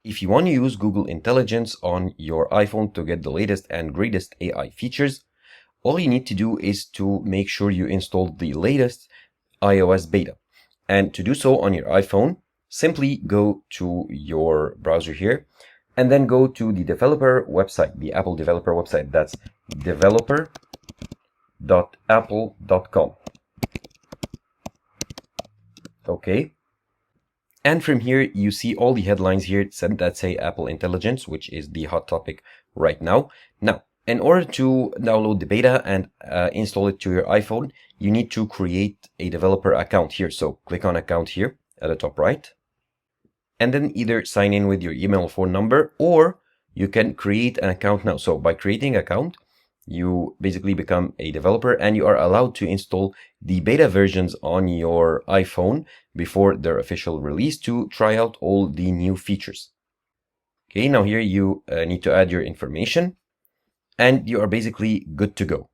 If you want to use Google Intelligence on your iPhone to get the latest and greatest AI features, all you need to do is to make sure you install the latest iOS beta. And to do so on your iPhone, simply go to your browser here and then go to the developer website, the Apple developer website. That's developer.apple.com. Okay. And from here, you see all the headlines here that say Apple Intelligence, which is the hot topic right now. Now, in order to download the beta and install it to your iPhone, you need to create a developer account here. So click on account here at the top right, and then either sign in with your email or phone number, or you can create an account now. So by creating an account, you basically become a developer and you are allowed to install the beta versions on your iPhone before their official release to try out all the new features. Okay, now here you need to add your information and you are basically good to go.